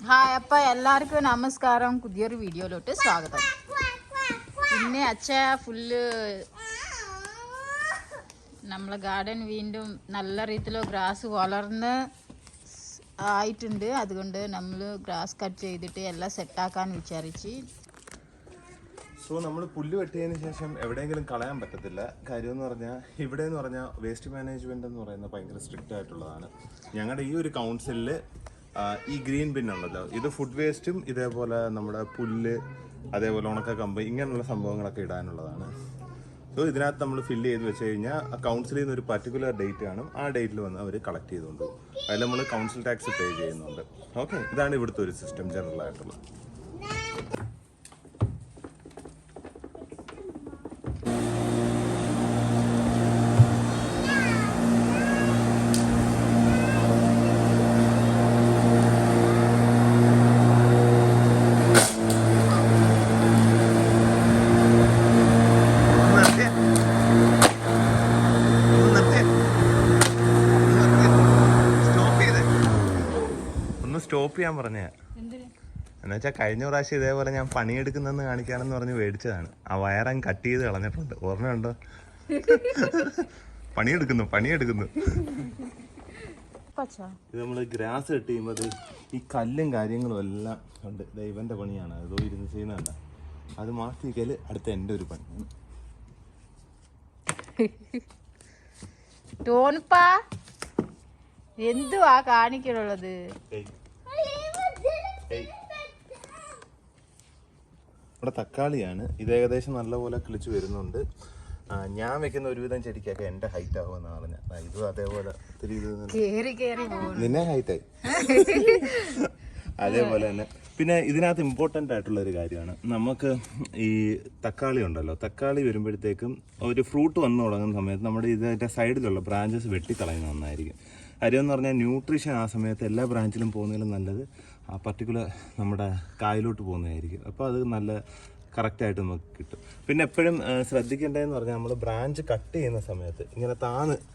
Hi അപ്പൊ എല്ലാവർക്കും നമസ്കാരം. പുതിയൊരു വീഡിയോയിലോട്ട് സ്വാഗതം. പിന്നെ അച്ഛ ഫുള്ള് നമ്മളെ ഗാർഡൻ വീണ്ടും നല്ല രീതിയിൽ ഗ്രാസ് വളർന്ന് ആയിട്ടുണ്ട്. അതുകൊണ്ട് നമ്മൾ ഗ്രാസ് കട്ട് ചെയ്തിട്ട് എല്ലാം സെറ്റാക്കാൻ വിചാരിച്ച്. സോ നമ്മൾ പുല്ല് വെട്ടിയതിന് ശേഷം എവിടെയെങ്കിലും കളയാൻ പറ്റത്തില്ല. കാര്യം എന്ന് പറഞ്ഞാൽ ഇവിടെ എന്ന് പറഞ്ഞാൽ വേസ്റ്റ് മാനേജ്മെന്റ് എന്ന് പറയുന്നത് ഭയങ്കര സ്ട്രിക്റ്റ് ആയിട്ടുള്ളതാണ്. ഞങ്ങളുടെ ഈ ഒരു കൗൺസിലിൽ ഈ ഗ്രീൻ ബിൻ ഉണ്ടല്ലോ, ഇത് ഫുഡ് വേസ്റ്റും ഇതേപോലെ നമ്മുടെ പുല്ല്, അതേപോലെ ഉണക്ക കമ്പ്, ഇങ്ങനെയുള്ള സംഭവങ്ങളൊക്കെ ഇടാനുള്ളതാണ്. സോ ഇതിനകത്ത് നമ്മൾ ഫില്ല് ചെയ്ത് വെച്ച് കഴിഞ്ഞാൽ കൗൺസിലിൽ നിന്ന് ഒരു പർട്ടിക്കുലർ ഡേറ്റ് കാണും. ആ ഡേറ്റിൽ വന്ന് അവർ കളക്ട് ചെയ്തുകൊണ്ട് പോകും. അതിൽ നമ്മൾ കൗൺസിൽ ടാക്സ് പേ ചെയ്യുന്നുണ്ട്. ഓക്കെ, ഇതാണ് ഇവിടുത്തെ ഒരു സിസ്റ്റം ജനറൽ ആയിട്ടുള്ളത്. സ്റ്റോപ്പ് ചെയ്യാൻ പറഞ്ഞ എന്നുവെച്ചാൽ കഴിഞ്ഞ പ്രാവശ്യം ഇതേപോലെ ഞാൻ പണിയെടുക്കുന്നെന്ന് കാണിക്കാനെന്ന് പറഞ്ഞ് മേടിച്ചതാണ്. ആ വയറങ്ങ് കട്ട് ചെയ്ത് കളഞ്ഞിട്ടുണ്ട്. ഓർമ്മയുണ്ടോ? പണിയെടുക്കുന്നു. ഇത് നമ്മൾ ഗ്രാസ് കട്ട് ചെയ്യുമ്പോൾ ഈ കല്ലും കാര്യങ്ങളും എല്ലാം ഉണ്ട്. ഇവന്റെ പണിയാണ്. അതോ ഇരുന്ന് ചെയ്യുന്നതല്ല. അത് മാറ്റിക്കല് അടുത്ത എൻ്റെ ഒരു പണിയാണ്. എന്തുവാ കാണിക്കണുള്ളത്? ഇവിടെ തക്കാളിയാണ്. ഇത് ഏകദേശം നല്ലപോലെ കിളിച്ചു വരുന്നുണ്ട്. ഞാൻ വെക്കുന്ന ഒരുവിധം ചെടിക്കൊക്കെ എന്റെ ഹൈറ്റ് ആകുമെന്ന് പറഞ്ഞ ഇത് അതേപോലെ നിന്നെ ഹൈറ്റായി. അതേപോലെ തന്നെ പിന്നെ ഇതിനകത്ത് ഇമ്പോർട്ടൻ്റ് ആയിട്ടുള്ള ഒരു കാര്യമാണ്, നമുക്ക് ഈ തക്കാളി ഉണ്ടല്ലോ, തക്കാളി വരുമ്പോഴത്തേക്കും ഒരു ഫ്രൂട്ട് വന്നു തുടങ്ങുന്ന സമയത്ത് നമ്മുടെ ഇതിൻ്റെ സൈഡിലുള്ള ബ്രാഞ്ചസ് വെട്ടിക്കളയുന്നത് നന്നായിരിക്കും. കാര്യം എന്ന് പറഞ്ഞാൽ ന്യൂട്രീഷൻ ആ സമയത്ത് എല്ലാ ബ്രാഞ്ചിലും പോകുന്നതിലും നല്ലത് ആ പർട്ടിക്കുലർ നമ്മുടെ കായലോട്ട് പോകുന്നതായിരിക്കും. അപ്പോൾ അത് നല്ല കറക്റ്റായിട്ട് നമുക്ക് കിട്ടും. പിന്നെ എപ്പോഴും ശ്രദ്ധിക്കേണ്ടതെന്ന് പറഞ്ഞാൽ നമ്മൾ ബ്രാഞ്ച് കട്ട് ചെയ്യുന്ന സമയത്ത് ഇങ്ങനെ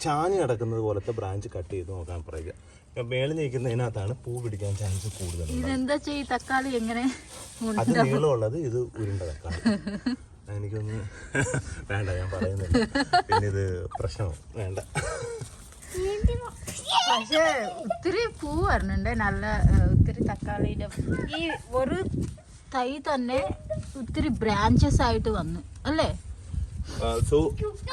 ചാഞ്ഞ് കിടക്കുന്നത് പോലത്തെ ബ്രാഞ്ച് കട്ട് ചെയ്ത് നോക്കാൻ പറയുക. മേളിൽ നിൽക്കുന്നതിനകത്താണ് പൂ പിടിക്കാൻ ചാൻസ് കൂടുതൽ. തക്കാളി എങ്ങനെ അത് നീളമുള്ളത്, ഇത് ഉരുണ്ട തക്കാളി. എനിക്കൊന്ന് വേണ്ട, ഞാൻ പറയുന്നില്ല, പിന്നെ ഇത് പ്രശ്നമോ വേണ്ട. പക്ഷെ ഒത്തിരി പൂ വരുന്നുണ്ട്, നല്ല ഒത്തിരി തക്കാളിയുടെ. ഈ ഒരു തൈ തന്നെ ഒത്തിരി ബ്രാഞ്ചസ് ആയിട്ട് വന്നു അല്ലേ? സോ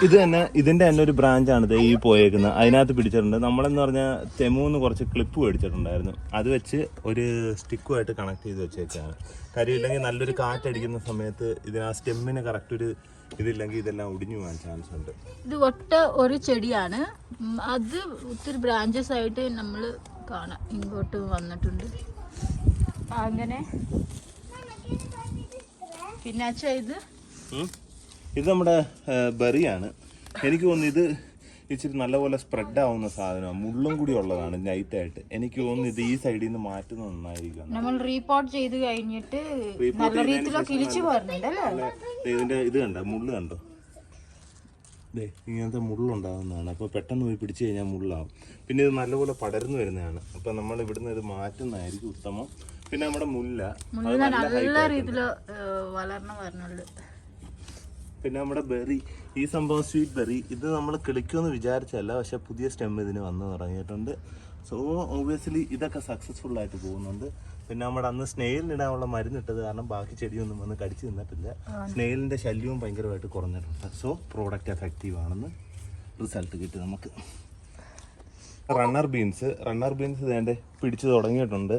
ഇത് തന്നെ ഇതിന്റെ തന്നെ ഒരു ബ്രാഞ്ചാണ് ഈ പോയേക്കുന്നത്. അതിനകത്ത് പിടിച്ചിട്ടുണ്ട്. നമ്മളെന്ന് പറഞ്ഞാൽ തെമൂന്ന് കുറച്ച് ക്ലിപ്പ് മേടിച്ചിട്ടുണ്ടായിരുന്നു. അത് വെച്ച് ഒരു സ്റ്റിക്കുമായിട്ട് കണക്ട് ചെയ്ത് വെച്ചേക്കാണ്. കാര്യമില്ലെങ്കിൽ നല്ലൊരു കാറ്റടിക്കുന്ന സമയത്ത് ഇതിന് ആ സ്റ്റെമ്മിന് കറക്റ്റ് ഒരു ഇതില്ലെങ്കിൽ ഇതെല്ലാം ഒടിഞ്ഞു പോകാൻ ചാൻസ് ഉണ്ട്. ഇത് ഒറ്റ ഒരു ചെടിയാണ്, അത് ഒത്തിരി ബ്രാഞ്ചസ് ആയിട്ട് നമ്മൾ കാണാം. ഇങ്ങോട്ട് വന്നിട്ടുണ്ട് അങ്ങനെ. പിന്നെ ഇത് നമ്മുടെ ബെറിയാണ്. എനിക്ക് തോന്നുന്നു ഇത് ഇച്ചിരി നല്ലപോലെ സ്പ്രെഡ് ആവുന്ന സാധനമാണ്. മുള്ളും കൂടി ഉള്ളതാണ് നൈറ്റായിട്ട്. എനിക്ക് തോന്നുന്നു ഇത് ഈ സൈഡിൽ നിന്ന് മാറ്റുന്നത് നന്നായിരിക്കും. നമ്മൾ റീപോർട്ട് ചെയ്ത് കഴിഞ്ഞിട്ട് നല്ല രീതിയിലൊക്കെ കിളിച്ചു പോരുന്നുണ്ടല്ലേ. ഇതിന്റെ ഇത് കണ്ടോ, മുള്ള് കണ്ടോ? ഇങ്ങനത്തെ മുള്ളുണ്ടാകുന്നതാണ്. അപ്പോൾ പെട്ടെന്ന് പോയി പിടിച്ചു കഴിഞ്ഞാൽ മുള്ളാവും. പിന്നെ ഇത് നല്ലപോലെ പടർന്നു വരുന്നതാണ്. അപ്പം നമ്മൾ ഇവിടുന്ന് ഇത് മാറ്റുന്നതായിരിക്കും ഉത്തമം. പിന്നെ നമ്മുടെ മുല്ല നല്ല രീതിയിൽ വളർന്നു വരുന്നുണ്ട്. പിന്നെ നമ്മുടെ ബെറി, ഈ സംഭവം സ്വീറ്റ് ബെറി, ഇത് നമ്മൾ കിളിക്കുമെന്ന് വിചാരിച്ചല്ല, പക്ഷെ പുതിയ സ്റ്റെം ഇതിന് വന്നു തുടങ്ങിയിട്ടുണ്ട്. സോ ഓബിയസ്ലി ഇതൊക്കെ സക്സസ്ഫുൾ ആയിട്ട് പോകുന്നുണ്ട്. പിന്നെ നമ്മുടെ അന്ന് സ്നെയിലിനിടാനുള്ള മരുന്നിട്ടത് കാരണം ബാക്കി ചെടിയൊന്നും വന്ന് കടിച്ചു നിന്നിട്ടില്ല. സ്നെയിലിന്റെ ശല്യവും ഭയങ്കരമായിട്ട് കുറഞ്ഞിട്ടുണ്ട്. സോ പ്രോഡക്റ്റ് എഫക്റ്റീവ് ആണെന്ന് റിസൾട്ട് കിട്ടി നമുക്ക്. റണ്ണർ ബീൻസ് വേണ്ട പിടിച്ചു തുടങ്ങിയിട്ടുണ്ട്.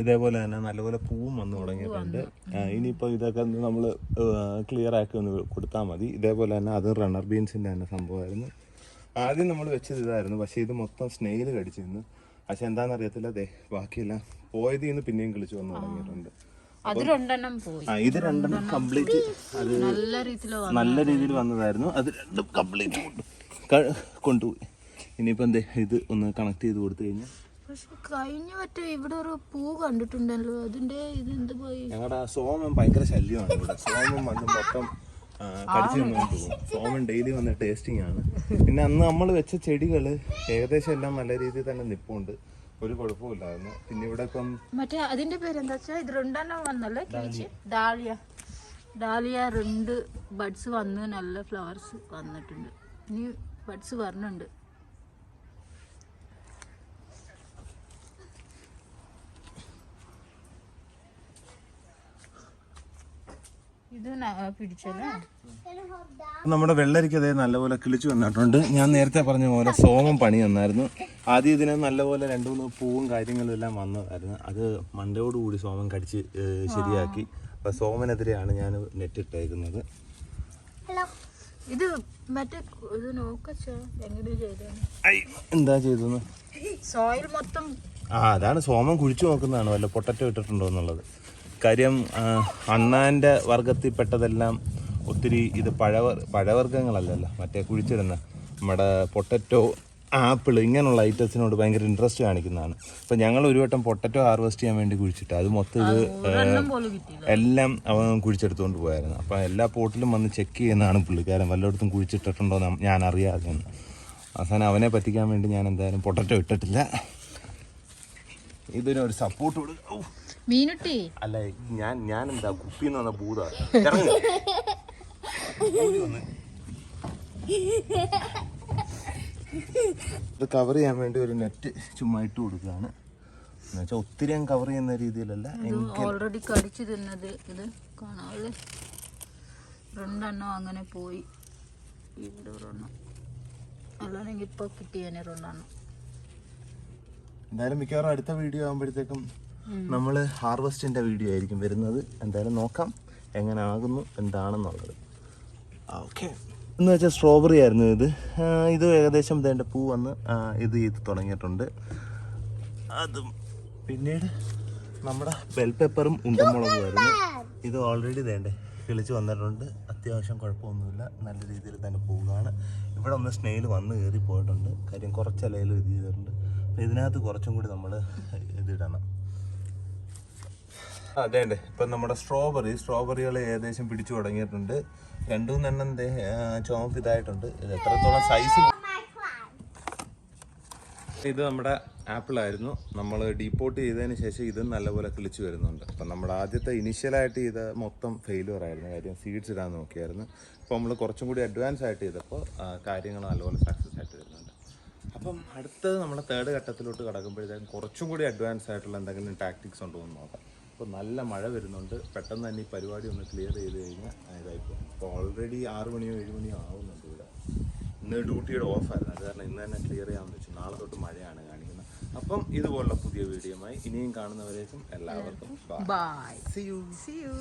ഇതേപോലെ തന്നെ നല്ലപോലെ പൂവും വന്ന് തുടങ്ങിയിട്ടുണ്ട്. ഇനിയിപ്പോൾ ഇതൊക്കെ നമ്മൾ ക്ലിയർ ആക്കി ഒന്ന് കൊടുത്താൽ മതി. ഇതേപോലെ തന്നെ അത് റണ്ണർ ബീൻസിൻ്റെ തന്നെ സംഭവമായിരുന്നു. ആദ്യം നമ്മൾ വെച്ചത് ഇതായിരുന്നു, പക്ഷേ ഇത് മൊത്തം സ്നെയിൽ കടിച്ചിരുന്നു. പക്ഷെ എന്താണെന്നറിയത്തില്ല, അതെ ബാക്കിയെല്ലാം പോയതിൽ നിന്ന് പിന്നെയും കിളിച്ചു വന്ന് തുടങ്ങിയിട്ടുണ്ട്. ഇത് രണ്ടെണ്ണം കംപ്ലീറ്റ് അത് നല്ല രീതിയിൽ വന്നതായിരുന്നു. അത് രണ്ടും കംപ്ലീറ്റ് കൊണ്ടുപോയി. ഇനിയിപ്പോൾ എന്തേ ഇത് ഒന്ന് കണക്ട് ചെയ്ത് കൊടുത്തു കഴിഞ്ഞാൽ. കഴിഞ്ഞ വട്ടം ഇവിടെ ഒരു പൂ കണ്ടിട്ടുണ്ടല്ലോ, അതിന്റെ ഇത് എന്ത് പോയി? ഞങ്ങളുടെ സോമൻ ഭയങ്കര ശല്യമാണ് ഇവിടെ. സോമൻ വന്ന് മൊത്തം കടിച്ചു നിന്നുകൊണ്ട് പോകും. സോമൻ ഡെയിലി വന്ന് ടേസ്റ്റിംഗ് ആണ്. പിന്നെ അന്ന് നമ്മൾ വെച്ച ചെടികൾ ഏകദേശം എല്ലാം നല്ല രീതിയിൽ തന്നെ നിൽപ്പുണ്ട്. ഒരു കുഴപ്പമില്ലായിരുന്നു. പിന്നെ ഇവിടെ ഇപ്പം മറ്റേ അതിന്റെ പേരെന്താ വെച്ചാൽ ഇത് രണ്ടെണ്ണം വന്നല്ലേ കിളിച്ച് ഡാലിയ 2 ബഡ്സ് വന്ന് നല്ല ഫ്ലവേഴ്സ് വന്നിട്ടുണ്ട്. ഇനി ബഡ്സ് വരണുണ്ട്. ഇത് പിടിച്ചല്ലേ. നമ്മുടെ വെള്ളരിക്ക അതേ നല്ലപോലെ കിളിച്ചു വന്നിട്ടുണ്ട്. ഞാൻ നേരത്തെ പറഞ്ഞ പോലെ സോമം പണി വന്നായിരുന്നു. ആദ്യം ഇതിന് നല്ലപോലെ 2-3 പൂവും കാര്യങ്ങളും എല്ലാം വന്നതായിരുന്നു. അത് മണ്ടയോടുകൂടി സോമം കടിച്ച് ശരിയാക്കി. അപ്പൊ സോമനെതിരെയാണ് ഞാൻ നെറ്റ് ഇട്ടേക്കുന്നത്. ഇത് മറ്റേ ഇത് നോക്കച്ചോ എങ്ങനെ ചെയ്തത്? എന്താ ചെയ്തെന്ന് സോയിൽ മൊത്തം അതാണ് സോമം കുഴിച്ചു നോക്കുന്നതാണ് വല്ല പൊട്ടറ്റോ ഇട്ടിട്ടുണ്ടോ എന്നുള്ളത്. കാര്യം അണ്ണാൻ്റെ വർഗത്തിൽപ്പെട്ടതെല്ലാം ഒത്തിരി ഇത് പഴവർഗ്ഗങ്ങളല്ലല്ലോ, മറ്റേ കുഴിച്ചിടുന്ന നമ്മുടെ പൊട്ടറ്റോ, ആപ്പിൾ ഇങ്ങനെയുള്ള ഐറ്റംസിനോട് ഭയങ്കര ഇൻട്രസ്റ്റ് കാണിക്കുന്നതാണ്. അപ്പം ഞങ്ങൾ ഒരു വട്ടം പൊട്ടറ്റോ ഹാർവെസ്റ്റ് ചെയ്യാൻ വേണ്ടി കുഴിച്ചിട്ട് അത് മൊത്തം ഇത് എല്ലാം അവൻ കുഴിച്ചെടുത്തുകൊണ്ട് പോയായിരുന്നു. അപ്പം എല്ലാ പോട്ടിലും വന്ന് ചെക്ക് ചെയ്യുന്നതാണ് പുള്ളിക്കാരൻ, വല്ലയിടത്തും കുഴിച്ചിട്ടിട്ടുണ്ടോ ഞാൻ അറിയാതെ. അവസാനം അവനെ പറ്റിക്കാൻ വേണ്ടി ഞാൻ എന്തായാലും പൊട്ടറ്റോ ഇട്ടിട്ടില്ല. ഇതിനൊരു സപ്പോർട്ട് കൊടുക്കും. മീനുട്ടി അല്ല ഞാൻ എന്താ കുപ്പിന്ന് വന്ന ഭൂത ഇത് കവർ ചെയ്യാൻ വേണ്ടി ഒരു നെറ്റ് ചുമ്മാ ഇട്ട് കൊടുക്കുകയാണ്. എന്നുവെച്ചാൽ ഒത്തിരി കവർ ചെയ്യുന്ന രീതിയിലല്ല. ഓൾറെഡി കടിച്ചു തിന്നത് ഇത് കാണാതെ 2 എണ്ണം അങ്ങനെ പോയി. ഇവിടെ 1 എണ്ണം അല്ലാണെങ്കിൽ ഇപ്പൊ കിട്ടിയതിനെ 2 എണ്ണം. എന്തായാലും മിക്കവാറും അടുത്ത വീഡിയോ ആകുമ്പോഴത്തേക്കും നമ്മൾ ഹാർവെസ്റ്റിൻ്റെ വീഡിയോ ആയിരിക്കും വരുന്നത്. എന്തായാലും നോക്കാം എങ്ങനെ ആകുന്നു എന്താണെന്നുള്ളത്. ഓക്കെ, എന്ന് വെച്ചാൽ സ്ട്രോബെറി ആയിരുന്നു ഇത്. ഇത് ഏകദേശം ഇതിൻ്റെ പൂ വന്ന് ഇത് തുടങ്ങിയിട്ടുണ്ട്. അതും പിന്നീട് നമ്മുടെ ബെൽ പെപ്പറും ഉണ്ടമുളകുമായിരുന്നു. ഇത് ഓൾറെഡി വേണ്ടേ കിളിച്ച് വന്നിട്ടുണ്ട്. അത്യാവശ്യം കുഴപ്പമൊന്നുമില്ല, നല്ല രീതിയിൽ തന്നെ പോവുകയാണ്. ഇവിടെ ഒന്ന് സ്നെയിൽ വന്ന് കയറി പോയിട്ടുണ്ട്. കാര്യം കുറച്ച് ഇലയിലും ഇത് ചെയ്തിട്ടുണ്ട്. അപ്പം ഇതിനകത്ത് കുറച്ചും കൂടി നമ്മൾ ഇതിടണം. അതെ ഇപ്പം നമ്മുടെ സ്ട്രോബെറികൾ ഏകദേശം പിടിച്ചു തുടങ്ങിയിട്ടുണ്ട്. 2-3 എണ്ണം ചുവപ്പ് ഇതായിട്ടുണ്ട്. ഇത് എത്രത്തോളം സൈസ്. ഇത് നമ്മുടെ ആപ്പിളായിരുന്നു. നമ്മൾ ഡീപ്പോർട്ട് ചെയ്തതിന് ശേഷം ഇതും നല്ലപോലെ കിളിച്ചു വരുന്നുണ്ട്. അപ്പം നമ്മുടെ ആദ്യത്തെ ഇനിഷ്യലായിട്ട് ഇത് മൊത്തം ഫെയിലുവർ ആയിരുന്നു. കാര്യം സീഡ്സ് ഇടാൻ നോക്കിയായിരുന്നു. അപ്പോൾ നമ്മൾ കുറച്ചും കൂടി അഡ്വാൻസ് ആയിട്ട് ചെയ്തപ്പോൾ കാര്യങ്ങൾ നല്ലപോലെ സക്സസ് ആയിട്ട് വരുന്നുണ്ട്. അപ്പം അടുത്തത് നമ്മുടെ 3rd ഘട്ടത്തിലോട്ട് കടക്കുമ്പോഴത്തേക്കും കുറച്ചും കൂടി അഡ്വാൻസ് ആയിട്ടുള്ള എന്തെങ്കിലും ടാക്ടിക്സ് ഉണ്ടോ എന്ന് നോക്കാം. അപ്പോൾ നല്ല മഴ വരുന്നുണ്ട്. പെട്ടെന്ന് തന്നെ ഈ പരിപാടി ഒന്ന് ക്ലിയർ ചെയ്ത് കഴിഞ്ഞാൽ ഇതായിപ്പോൾ. അപ്പോൾ ഓൾറെഡി 6 മണിയോ 7 മണിയോ ആവുന്നുണ്ട് ഇവിടെ. ഇന്ന് ഡ്യൂട്ടിയുടെ ഓഫായിരുന്നു. അത് കാരണം ഇന്ന് തന്നെ ക്ലിയർ ചെയ്യാമെന്ന് വെച്ചു. നാളെ തൊട്ട് മഴയാണ് കാണിക്കുന്നത്. അപ്പം ഇതുപോലുള്ള പുതിയ വീഡിയോയുമായി ഇനിയും കാണുന്നവരേക്കും എല്ലാവർക്കും ബൈ. See you.